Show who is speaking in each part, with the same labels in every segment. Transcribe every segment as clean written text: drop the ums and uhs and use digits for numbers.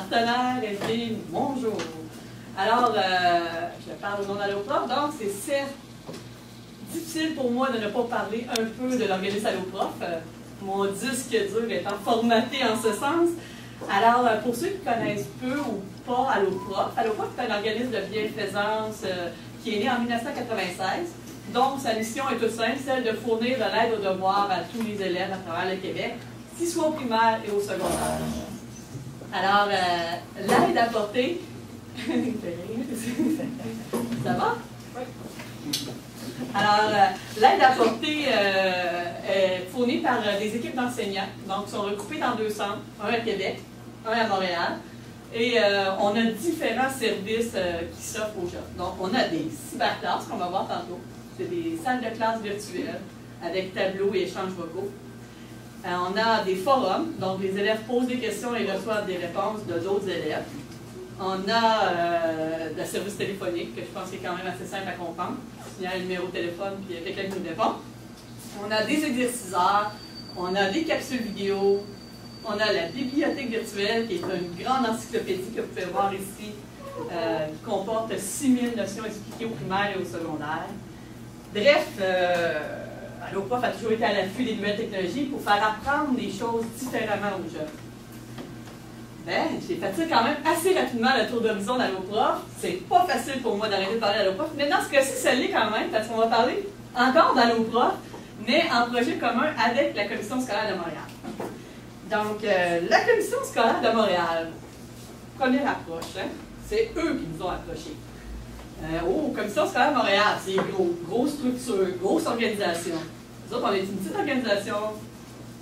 Speaker 1: partenaires, et bonjour. Alors, je parle au nom d'Alloprof, donc c'est certes difficile pour moi de ne pas parler un peu de l'organisme Alloprof, mon disque dur étant formaté en ce sens. Alors, pour ceux qui connaissent peu ou pas Alloprof est un organisme de bienfaisance qui est né en 1996, dont sa mission est toute simple, celle de fournir de l'aide aux devoirs à tous les élèves à travers le Québec, qu'ils soient au primaire et au secondaire. Alors, l'aide apportée... Ça va? Oui. Alors, l'aide apportée est fournie par des équipes d'enseignants, donc sont regroupées dans 2 centres, un à Québec, un à Montréal, et on a différents services qui s'offrent aux jeunes. Donc, on a des cyberclasses, qu'on va voir tantôt, c'est des salles de classe virtuelles avec tableaux et échanges vocaux. On a des forums, donc les élèves posent des questions et reçoivent des réponses de d'autres élèves. On a le service téléphonique, que je pense qui est quand même assez simple à comprendre. Il y a un numéro de téléphone, puis il y a quelqu'un qui nous répond. On a des exerciceurs, on a des capsules vidéo, on a la bibliothèque virtuelle, qui est une grande encyclopédie que vous pouvez voir ici, qui comporte 6000 notions expliquées au primaire et au secondaire. Bref, Alloprof a toujours été à l'affût des nouvelles technologies pour faire apprendre des choses différemment aux jeunes. Ben, j'ai fait ça quand même assez rapidement le tour d'horizon d'Alloprof. C'est pas facile pour moi d'arrêter de parler d'Alloprof, mais dans ce cas-ci, ça l'est quand même, parce qu'on va parler encore d'Alloprof, mais en projet commun avec la Commission scolaire de Montréal. Donc, la Commission scolaire de Montréal, première approche, hein, c'est eux qui nous ont approchés. Commission scolaire de Montréal, c'est gros, grosse structure, grosse organisation. Nous autres, on est une petite organisation,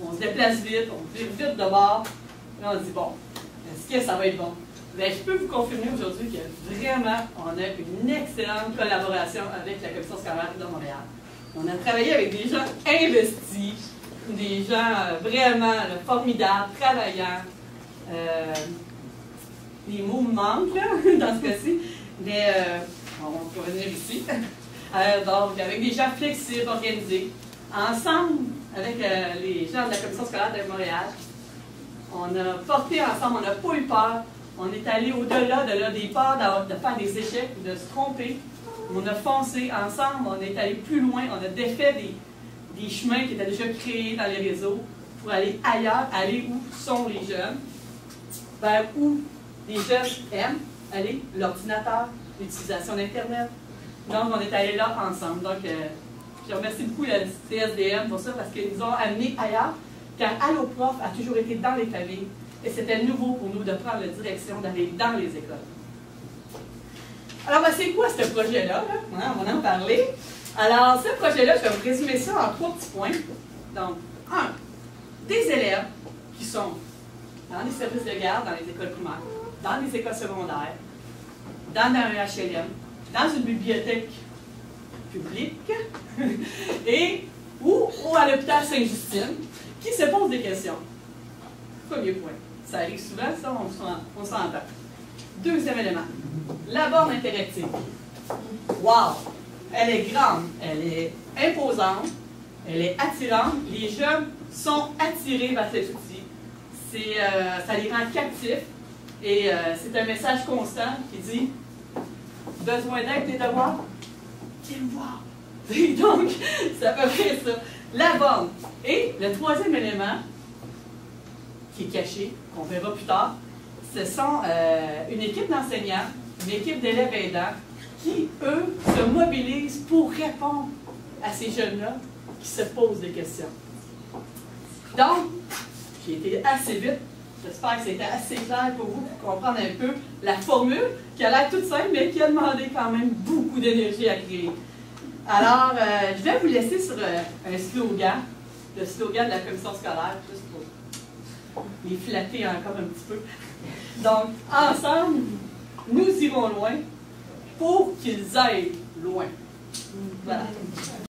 Speaker 1: on se déplace vite, on vire vite de bord, et on se dit, bon, est-ce que ça va être bon? Bien, je peux vous confirmer aujourd'hui que vraiment, on a une excellente collaboration avec la Commission scolaire de Montréal. On a travaillé avec des gens investis, des gens vraiment formidables, travaillants. Les mots me manquent, là, dans ce cas-ci, mais on va revenir ici. Donc, avec des gens flexibles, organisés, ensemble, avec les gens de la Commission scolaire de Montréal, on a porté ensemble, on n'a pas eu peur, on est allé au-delà des peurs de faire des échecs ou de se tromper. On a foncé ensemble, on est allé plus loin, on a défait des chemins qui étaient déjà créés dans les réseaux pour aller ailleurs, aller où sont les jeunes, vers où les jeunes aiment aller, l'ordinateur, l'utilisation d'Internet. Donc, on est allé là ensemble. Donc, je remercie beaucoup la CSDM pour ça, parce qu'ils nous ont amenés ailleurs, car Alloprof a toujours été dans les familles, et c'était nouveau pour nous de prendre la direction d'aller dans les écoles. Alors, ben, c'est quoi ce projet-là? On va en parler. Alors, ce projet-là, je vais vous résumer ça en 3 petits points. Donc, 1. Des élèves qui sont dans les services de garde, dans les écoles primaires, dans les écoles secondaires, dans un HLM, dans une bibliothèque publique, ou à l'hôpital Sainte-Justine, qui se posent des questions. Premier point. Ça arrive souvent, ça, on s'entend. Deuxième élément. La borne interactive. Wow! Elle est grande, elle est imposante, elle est attirante. Les jeunes sont attirés vers cet outil. Ça les rend captifs. Et c'est un message constant qui dit « Besoin d'aide, tes devoirs? Viens me voir! » Donc, c'est à peu près ça. La borne. Et le troisième élément, qui est caché, qu'on verra plus tard, ce sont une équipe d'enseignants, une équipe d'élèves aidants, qui, eux, se mobilisent pour répondre à ces jeunes-là qui se posent des questions. Donc, j'ai été assez vite. J'espère que c'était assez clair pour vous pour comprendre un peu la formule qui a l'air toute simple, mais qui a demandé quand même beaucoup d'énergie à créer. Alors, je vais vous laisser sur un slogan, le slogan de la commission scolaire, juste pour les flatter encore un petit peu. Donc, ensemble, nous irons loin pour qu'ils aillent loin. Voilà.